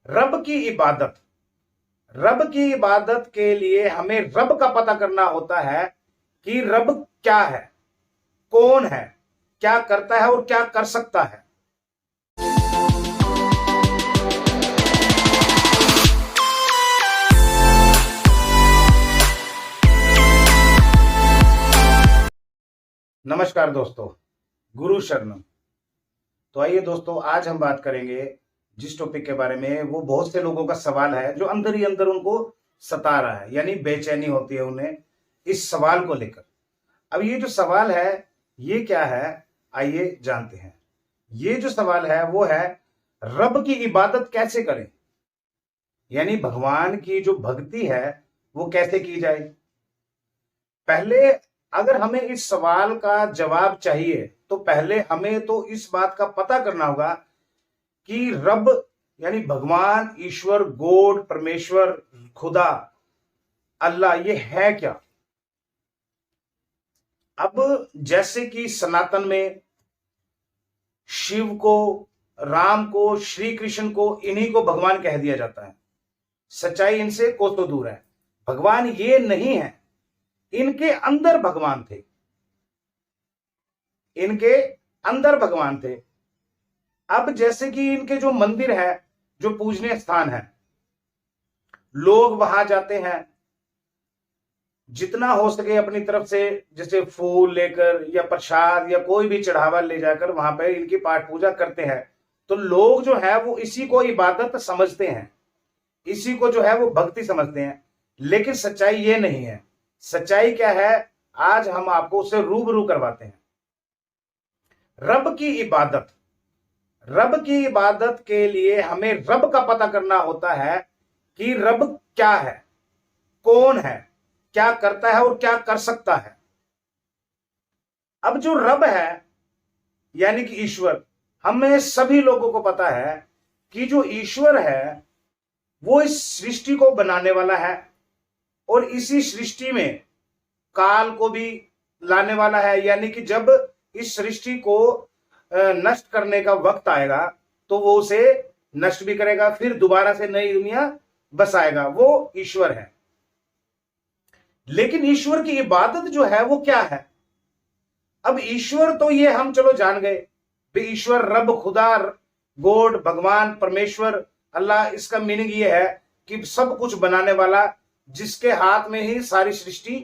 रब की इबादत। रब की इबादत के लिए हमें रब का पता करना होता है कि रब क्या है, कौन है, क्या करता है और क्या कर सकता है। नमस्कार दोस्तों, गुरु शरणम। तो आइए दोस्तों, आज हम बात करेंगे जिस टॉपिक के बारे में, वो बहुत से लोगों का सवाल है जो अंदर ही अंदर उनको सता रहा है, यानी बेचैनी होती है उन्हें इस सवाल को लेकर। अब ये जो सवाल है ये क्या है, आइए जानते हैं। ये जो सवाल है वो है, रब की इबादत कैसे करें, यानी भगवान की जो भक्ति है वो कैसे की जाए। पहले अगर हमें इस सवाल का जवाब चाहिए तो पहले हमें तो इस बात का पता करना होगा कि रब यानी भगवान, ईश्वर, गॉड, परमेश्वर, खुदा, अल्लाह, ये है क्या। अब जैसे कि सनातन में शिव को, राम को, श्री कृष्ण को, इन्हीं को भगवान कह दिया जाता है। सच्चाई इनसे कोसों दूर है। भगवान ये नहीं है, इनके अंदर भगवान थे, इनके अंदर भगवान थे। अब जैसे कि इनके जो मंदिर है, जो पूजनीय स्थान है, लोग वहां जाते हैं, जितना हो सके अपनी तरफ से, जैसे फूल लेकर या प्रसाद या कोई भी चढ़ावा ले जाकर वहां पर इनकी पाठ पूजा करते हैं। तो लोग जो है वो इसी को इबादत समझते हैं, इसी को जो है वो भक्ति समझते हैं। लेकिन सच्चाई ये नहीं है। सच्चाई क्या है, आज हम आपको उससे रूबरू करवाते हैं। रब की इबादत। रब की इबादत के लिए हमें रब का पता करना होता है कि रब क्या है, कौन है, क्या करता है और क्या कर सकता है। अब जो रब है यानी कि ईश्वर, हमें सभी लोगों को पता है कि जो ईश्वर है वो इस सृष्टि को बनाने वाला है और इसी सृष्टि में काल को भी लाने वाला है। यानी कि जब इस सृष्टि को नष्ट करने का वक्त आएगा तो वो उसे नष्ट भी करेगा, फिर दोबारा से नई दुनिया बसाएगा। वो ईश्वर है। लेकिन ईश्वर की इबादत जो है वो क्या है। अब ईश्वर तो ये हम चलो जान गए, ईश्वर, रब, खुदा, गॉड, भगवान, परमेश्वर, अल्लाह, इसका मीनिंग ये है कि सब कुछ बनाने वाला, जिसके हाथ में ही सारी सृष्टि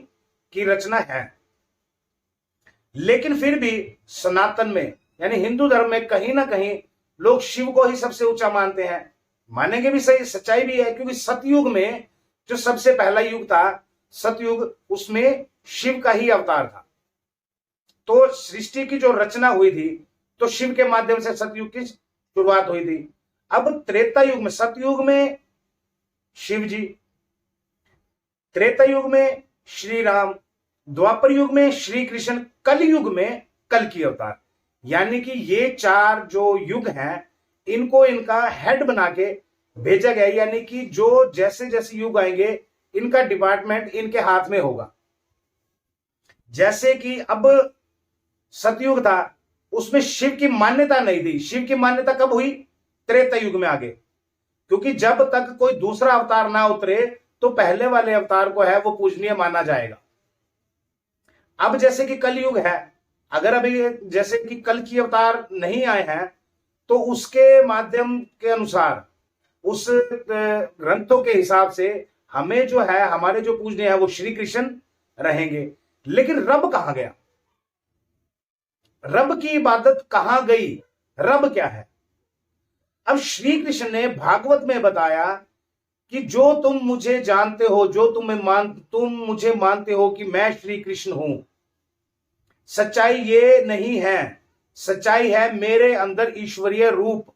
की रचना है। लेकिन फिर भी सनातन में यानी हिंदू धर्म में कहीं ना कहीं लोग शिव को ही सबसे ऊंचा मानते हैं। मानेंगे भी सही, सच्चाई भी है, क्योंकि सतयुग में जो सबसे पहला युग था, सतयुग, उसमें शिव का ही अवतार था। तो सृष्टि की जो रचना हुई थी तो शिव के माध्यम से सतयुग की शुरुआत हुई थी। अब त्रेता युग में, सतयुग में शिव जी, त्रेता युग में श्री राम, द्वापर युग में श्री कृष्ण, कल युग में कल की अवतार। यानी कि ये चार जो युग हैं इनको इनका हेड बना के भेजा गया। यानी कि जो जैसे जैसे युग आएंगे इनका डिपार्टमेंट इनके हाथ में होगा। जैसे कि अब सतयुग था, उसमें शिव की मान्यता नहीं थी। शिव की मान्यता कब हुई? त्रेता युग में आगे, क्योंकि जब तक कोई दूसरा अवतार ना उतरे तो पहले वाले अवतार को है वो पूजनीय माना जाएगा। अब जैसे कि कलयुग है, अगर अभी जैसे कि कल की अवतार नहीं आए हैं तो उसके माध्यम के अनुसार, उस ग्रंथों के हिसाब से हमें जो है, हमारे जो पूजनीय है वो श्री कृष्ण रहेंगे। लेकिन रब कहां गया? रब की इबादत कहां गई? रब क्या है? अब श्री कृष्ण ने भागवत में बताया कि जो तुम मुझे जानते हो, जो तुम मुझे मानते हो कि मैं श्री कृष्ण हूं, सच्चाई ये नहीं है। सच्चाई है मेरे अंदर ईश्वरीय रूप।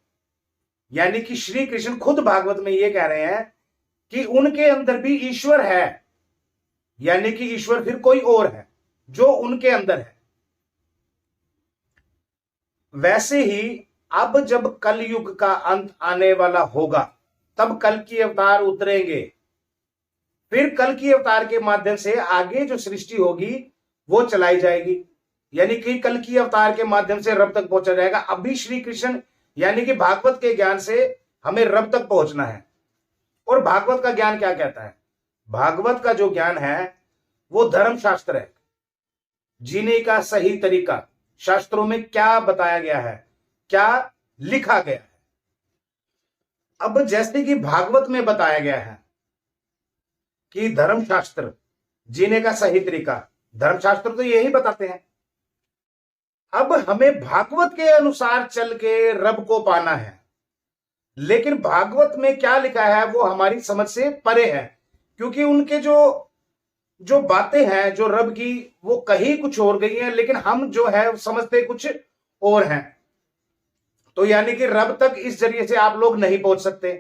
यानी कि श्री कृष्ण खुद भागवत में ये कह रहे हैं कि उनके अंदर भी ईश्वर है, यानी कि ईश्वर फिर कोई और है जो उनके अंदर है। वैसे ही अब जब कलयुग का अंत आने वाला होगा तब कल की अवतार उतरेंगे। फिर कल की अवतार के माध्यम से आगे जो सृष्टि होगी वो चलाई जाएगी। यानी कि कल की अवतार के माध्यम से रब तक पहुंचा जाएगा। अभी श्री कृष्ण यानी कि भागवत के ज्ञान से हमें रब तक पहुंचना है। और भागवत का ज्ञान क्या कहता है? भागवत का जो ज्ञान है वो धर्मशास्त्र है, जीने का सही तरीका, शास्त्रों में क्या बताया गया है, क्या लिखा गया है। अब जैसे कि भागवत में बताया गया है कि धर्मशास्त्र जीने का सही तरीका, धर्मशास्त्र तो यही बताते हैं। अब हमें भागवत के अनुसार चल के रब को पाना है, लेकिन भागवत में क्या लिखा है वो हमारी समझ से परे है, क्योंकि उनके जो बातें हैं जो रब की, वो कहीं कुछ और गई हैं, लेकिन हम जो है समझते कुछ और हैं। तो यानी कि रब तक इस जरिए से आप लोग नहीं पहुंच सकते,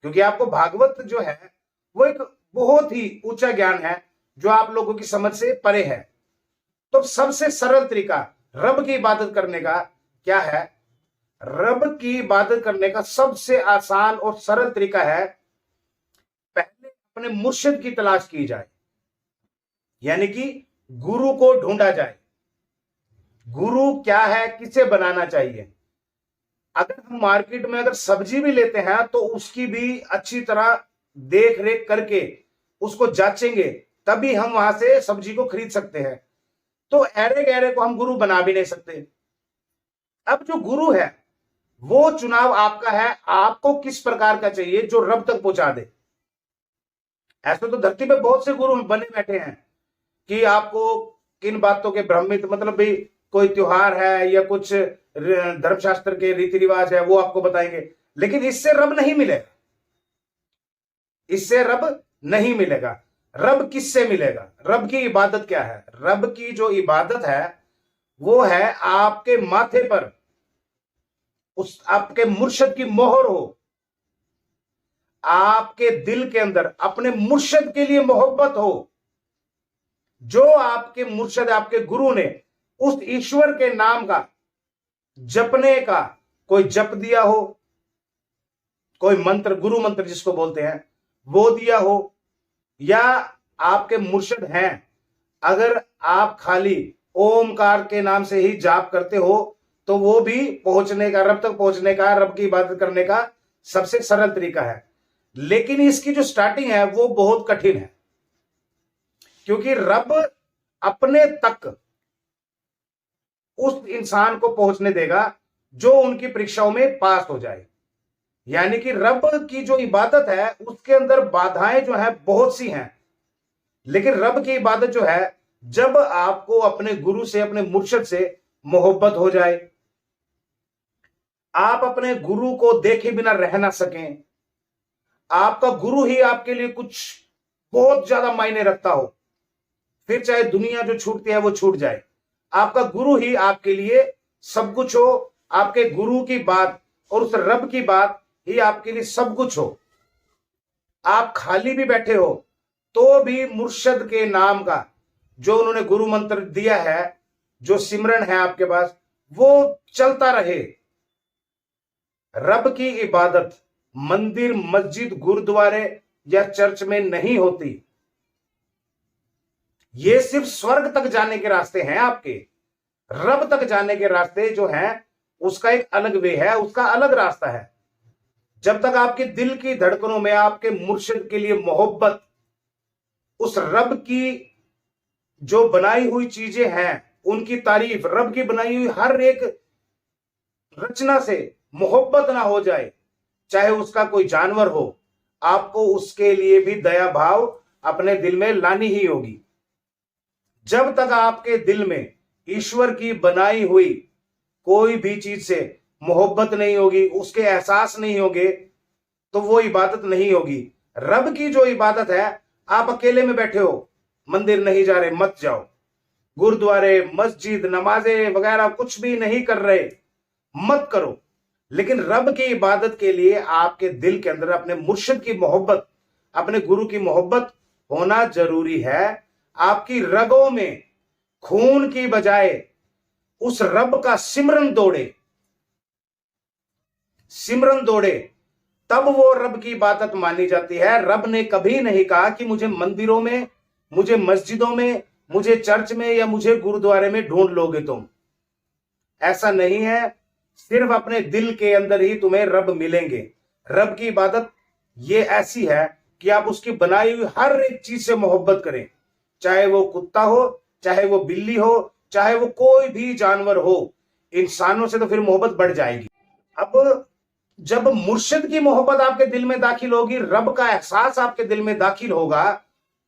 क्योंकि आपको भागवत जो है वो एक बहुत ही ऊंचा ज्ञान है जो आप लोगों की समझ से परे है। तो सबसे सरल तरीका रब की इबादत करने का क्या है? रब की इबादत करने का सबसे आसान और सरल तरीका है, पहले अपने मुर्शिद की तलाश की जाए, यानी कि गुरु को ढूंढा जाए। गुरु क्या है, किसे बनाना चाहिए? अगर हम मार्केट में अगर सब्जी भी लेते हैं तो उसकी भी अच्छी तरह देख रेख करके उसको जांचेंगे, तभी हम वहां से सब्जी को खरीद सकते हैं। तो ऐरे गहरे को हम गुरु बना भी नहीं सकते। अब जो गुरु है वो चुनाव आपका है, आपको किस प्रकार का चाहिए जो रब तक पहुंचा दे। ऐसे तो धरती पे बहुत से गुरु बने बैठे हैं कि आपको किन बातों के भ्रमित, मतलब भी कोई त्योहार है या कुछ धर्मशास्त्र के रीति रिवाज है वो आपको बताएंगे, लेकिन इससे रब नहीं मिलेगा, इससे रब नहीं मिलेगा। रब किससे मिलेगा? रब की इबादत क्या है? रब की जो इबादत है वो है आपके माथे पर उस आपके मुर्शिद की मोहर हो, आपके दिल के अंदर अपने मुर्शिद के लिए मोहब्बत हो, जो आपके मुर्शिद आपके गुरु ने उस ईश्वर के नाम का जपने का कोई जप दिया हो, कोई मंत्र, गुरु मंत्र जिसको बोलते हैं, वो दिया हो, या आपके मुर्शिद हैं अगर आप खाली ओमकार के नाम से ही जाप करते हो, तो वो भी पहुंचने का, रब तक पहुंचने का, रब की इबादत करने का सबसे सरल तरीका है। लेकिन इसकी जो स्टार्टिंग है वो बहुत कठिन है, क्योंकि रब अपने तक उस इंसान को पहुंचने देगा जो उनकी परीक्षाओं में पास हो जाए। यानी कि रब की जो इबादत है उसके अंदर बाधाएं जो है बहुत सी हैं, लेकिन रब की इबादत जो है, जब आपको अपने गुरु से, अपने मुर्शिद से मोहब्बत हो जाए, आप अपने गुरु को देखे बिना रह ना सकें, आपका गुरु ही आपके लिए कुछ बहुत ज्यादा मायने रखता हो, फिर चाहे दुनिया जो छूटती है वो छूट जाए, आपका गुरु ही आपके लिए सब कुछ हो, आपके गुरु की बात और उस रब की बात ही आपके लिए सब कुछ हो। आप खाली भी बैठे हो तो भी मुर्शिद के नाम का जो उन्होंने गुरु मंत्र दिया है, जो सिमरन है आपके पास, वो चलता रहे। रब की इबादत मंदिर, मस्जिद, गुरुद्वारे या चर्च में नहीं होती। ये सिर्फ स्वर्ग तक जाने के रास्ते हैं आपके। रब तक जाने के रास्ते जो हैं उसका एक अलग वे है, उसका अलग रास्ता है। जब तक आपके दिल की धड़कनों में आपके मुर्शिद के लिए मोहब्बत, उस रब की जो बनाई हुई चीजें हैं उनकी तारीफ, रब की बनाई हुई हर एक रचना से मोहब्बत ना हो जाए, चाहे उसका कोई जानवर हो, आपको उसके लिए भी दया भाव अपने दिल में लानी ही होगी। जब तक आपके दिल में ईश्वर की बनाई हुई कोई भी चीज से मोहब्बत नहीं होगी, उसके एहसास नहीं होंगे, तो वो इबादत नहीं होगी। रब की जो इबादत है, आप अकेले में बैठे हो, मंदिर नहीं जा रहे, मत जाओ। गुरुद्वारे, मस्जिद, नमाजें वगैरह कुछ भी नहीं कर रहे, मत करो। लेकिन रब की इबादत के लिए आपके दिल के अंदर अपने मुर्शिद की मोहब्बत, अपने गुरु की मोहब्बत होना जरूरी है। आपकी रगों में खून की बजाय उस रब का सिमरन दौड़े, सिमरन दौड़े, तब वो रब की इबादत मानी जाती है। रब ने कभी नहीं कहा कि मुझे मंदिरों में, मुझे मस्जिदों में, मुझे चर्च में या मुझे गुरुद्वारे में ढूंढ लोगे तुम। ऐसा नहीं है, सिर्फ अपने दिल के अंदर ही तुम्हें रब मिलेंगे। रब की इबादत ये ऐसी है कि आप उसकी बनाई हुई हर एक चीज से मोहब्बत करें, चाहे वो कुत्ता हो, चाहे वो बिल्ली हो, चाहे वो कोई भी जानवर हो। इंसानों से तो फिर मोहब्बत बढ़ जाएगी। अब जब मुर्शिद की मोहब्बत आपके दिल में दाखिल होगी, रब का एहसास आपके दिल में दाखिल होगा,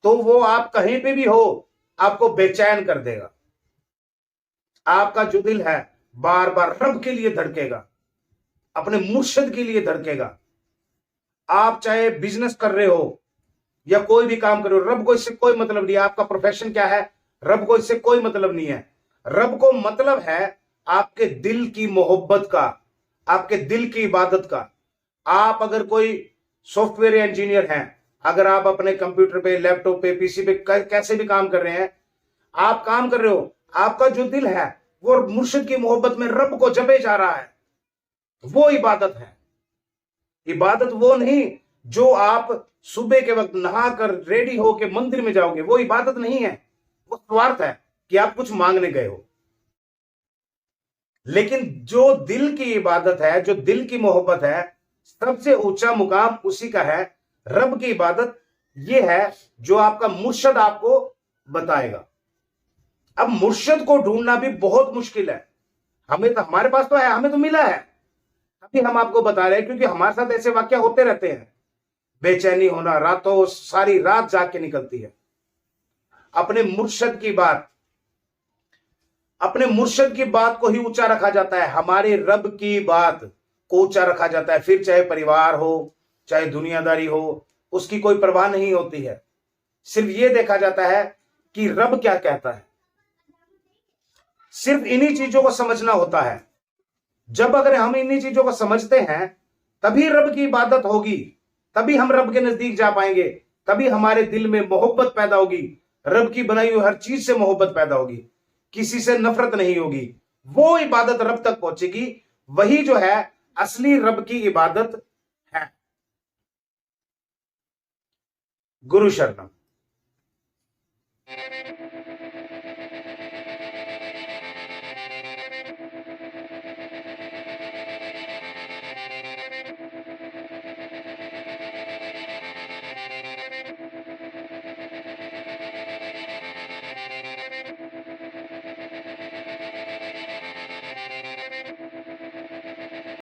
तो वो आप कहीं पे भी हो आपको बेचैन कर देगा। आपका जो दिल है बार बार रब के लिए धड़केगा, अपने मुर्शिद के लिए धड़केगा। आप चाहे बिजनेस कर रहे हो या कोई भी काम कर रहे हो, रब को इससे कोई मतलब नहीं है। आपका प्रोफेशन क्या है, रब को इससे कोई मतलब नहीं है। रब को मतलब है आपके दिल की मोहब्बत का, आपके दिल की इबादत का। आप अगर कोई सॉफ्टवेयर इंजीनियर हैं, अगर आप अपने कंप्यूटर पे, लैपटॉप पे, पीसी पे कैसे भी काम कर रहे हैं, आप काम कर रहे हो, आपका जो दिल है वो मुर्शिद की मोहब्बत में रब को जपे जा रहा है, वो इबादत है। इबादत वो नहीं जो आप सुबह के वक्त नहाकर रेडी होकर मंदिर में जाओगे, वो इबादत नहीं है, वो स्वार्थ है कि आप कुछ मांगने गए हो। लेकिन जो दिल की इबादत है, जो दिल की मोहब्बत है, सबसे ऊंचा मुकाम उसी का है। रब की इबादत ये है जो आपका मुर्शिद आपको बताएगा। अब मुर्शिद को ढूंढना भी बहुत मुश्किल है। हमें तो, हमारे पास तो है, हमें तो मिला है, अभी हम आपको बता रहे हैं, क्योंकि हमारे साथ ऐसे वाक्य होते रहते हैं। बेचैनी होना, रातों सारी रात जाग के निकलती है। अपने मुर्शिद की बात, अपने मुर्शिद की बात को ही ऊंचा रखा जाता है, हमारे रब की बात को ऊंचा रखा जाता है। फिर चाहे परिवार हो, चाहे दुनियादारी हो, उसकी कोई परवाह नहीं होती है। सिर्फ ये देखा जाता है कि रब क्या कहता है। सिर्फ इन्हीं चीजों को समझना होता है। जब अगर हम इन्हीं चीजों को समझते हैं, तभी रब की इबादत होगी, तभी हम रब के नजदीक जा पाएंगे, तभी हमारे दिल में मोहब्बत पैदा होगी, रब की बनाई हुई हर चीज से मोहब्बत पैदा होगी, किसी से नफरत नहीं होगी। वो इबादत रब तक पहुंचेगी, वही जो है असली रब की इबादत है। गुरु शरणम।